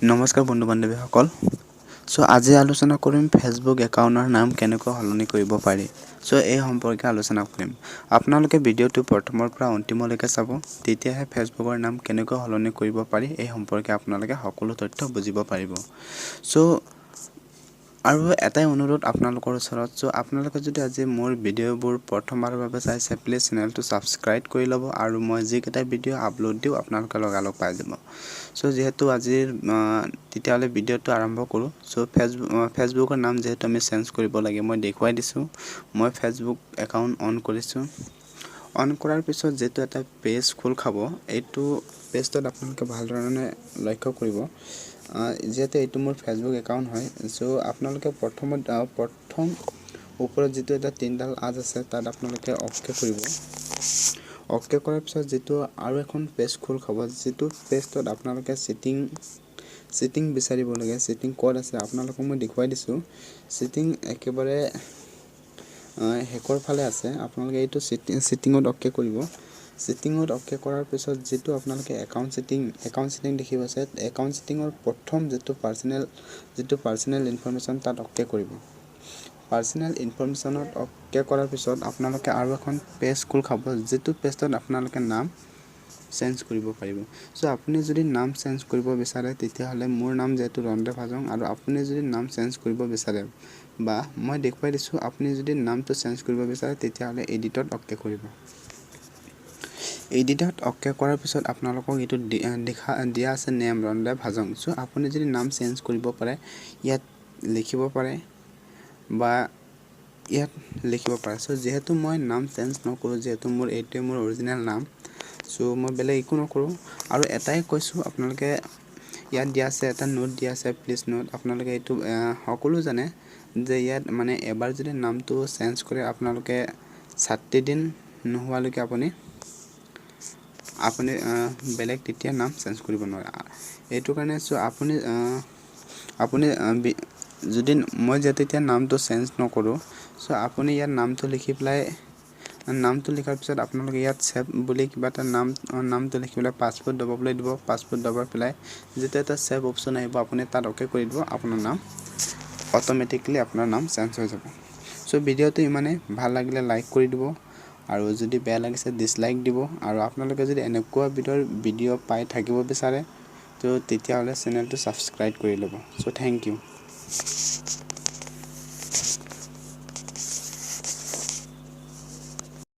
নমস্কাৰ বন্ধু বান্ধৱীসকল। আজি আলোচনা কৰিম ফেচবুক একাউণ্টৰ নাম কেনেকৈ সলনি কৰিব পাৰি। এই সম্পৰ্কে আলোচনা কৰিম। আপোনালোকে ভিডিঅ'টো প্ৰথমৰ পৰা অন্তিমলৈকে চাব, তেতিয়াহে ফেচবুকৰ নাম কেনেকৈ সলনি কৰিব পাৰি এই সম্পৰ্কে আপোনালোকে সকলো তথ্য বুজিব পাৰিব। আৰু এটাই অনুৰোধ আপোনালোকৰ ওচৰত, আপোনালোকে যদি আজি মোৰ ভিডিঅ'বোৰ প্ৰথমবাৰৰ বাবে চাইছে, প্লিজ চেনেলটো ছাবস্ক্ৰাইব কৰি ল'ব আৰু মই যিকেইটা ভিডিঅ' আপলোড দিওঁ আপোনালোকে লগালগ পাই যাব। যিহেতু আজিৰ তেতিয়াহ'লে ভিডিঅ'টো আৰম্ভ কৰোঁ। ফেচবুকৰ নাম যিহেতু আমি চেঞ্জ কৰিব লাগে, মই দেখুৱাই দিছোঁ। মই ফেচবুক একাউণ্ট অন কৰিছোঁ। অন কৰাৰ পিছত যিটো এটা পেজ খোল খাব, এইটো পেজটোত আপোনালোকে ভাল ধৰণে লক্ষ্য কৰিব। যিহেতু এইটো মোৰ ফেচবুক একাউণ্ট হয়, আপোনালোকে প্ৰথম ওপৰত যিটো এটা তিনিডাল আঁচ আছে তাত আপোনালোকে অ'কে কৰিব। অ'কে কৰাৰ পিছত যিটো আৰু এখন পেজ খোল খাব, যিটো পেজটোত আপোনালোকে ছেটিং বিচাৰিব লাগে। ছেটিং ক'ত আছে আপোনালোকক মই দেখুৱাই দিছোঁ। ছেটিং একেবাৰে শেষৰ ফালে আছে। আপোনালোকে এইটো ছেটিঙত অ'কে কৰিব। ছেটিঙত অ'কে কৰাৰ পিছত যিটো আপোনালোকে একাউণ্ট ছেটিং দেখিব আছে, একাউণ্ট ছেটিঙৰ প্ৰথম যিটো পাৰ্চনেল ইনফৰমেশ্যন তাত অ'কে কৰিব। পাৰ্চনেল ইনফৰমেশ্যনত অ'কে কৰাৰ পিছত আপোনালোকে আৰু এখন পেজ খোল খাব, যিটো পেজটোত আপোনালোকে নাম চেঞ্জ কৰিব পাৰিব। আপুনি যদি নাম চেঞ্জ কৰিব বিচাৰে, তেতিয়াহ'লে মোৰ নাম যিহেতু ৰন্দেভ হাজং, আৰু আপুনি যদি নাম চেঞ্জ কৰিব বিচাৰে বা মই দেখুৱাই দিছোঁ, আপুনি যদি নামটো চেঞ্জ কৰিব বিচাৰে তেতিয়াহ'লে এডিটত অ'কে কৰিব। এডিটত অ'কে কৰাৰ পিছত আপোনালোকক এইটো দিয়া আছে নেম ৰন্দেভ হাজং। আপুনি যদি নাম চেঞ্জ কৰিব পাৰে, ইয়াত লিখিব পাৰে বা ইয়াত লিখিব পাৰে। যিহেতু মই নাম চেঞ্জ নকৰোঁ, যিহেতু এইটোৱে মোৰ অৰিজিনেল নাম, মই বেলেগ একো নকৰোঁ। আৰু এটাই কৈছোঁ, আপোনালোকে ইয়াত দিয়া আছে এটা নোট দিয়া আছে, প্লিজ নোট। আপোনালোকে এইটো সকলো জানে যে ইয়াত মানে এবাৰ যদি নামটো চেঞ্জ কৰে, আপোনালোকে 60 দিন নোহোৱালৈকে আপুনি বেলেগ তেতিয়া নাম চেঞ্জ কৰিব নোৱাৰে। এইটো কাৰণে আপুনি যদি মই যিহেতু এতিয়া নামটো চেঞ্জ নকৰোঁ, আপুনি ইয়াত নামটো লিখি পেলাই, নামটো লিখাৰ পিছত আপোনালোকে ইয়াত ছেভ বুলি কিবা এটা নামটো লিখি পেলাই পাছপোৰ্ট দবাবলৈ দিব। পাছপোৰ্ট দবাই পেলাই যেতিয়া এটা ছেভ অপশ্যন আহিব, আপুনি তাত অ'কে কৰি দিব। আপোনাৰ নাম অট'মেটিকলি চেঞ্জ হৈ যাব। ভিডিঅ'টো ইমানেই। ভাল লাগিলে লাইক কৰি দিব, আৰু যদি বেয়া লাগিছে ডিছলাইক দিব। আৰু আপোনালোকে যদি এনেকুৱা ভিডিঅ' পাই থাকিব বিচাৰে, তেতিয়াহ'লে চেনেলটো ছাবস্ক্ৰাইব কৰি ল'ব। Thank U.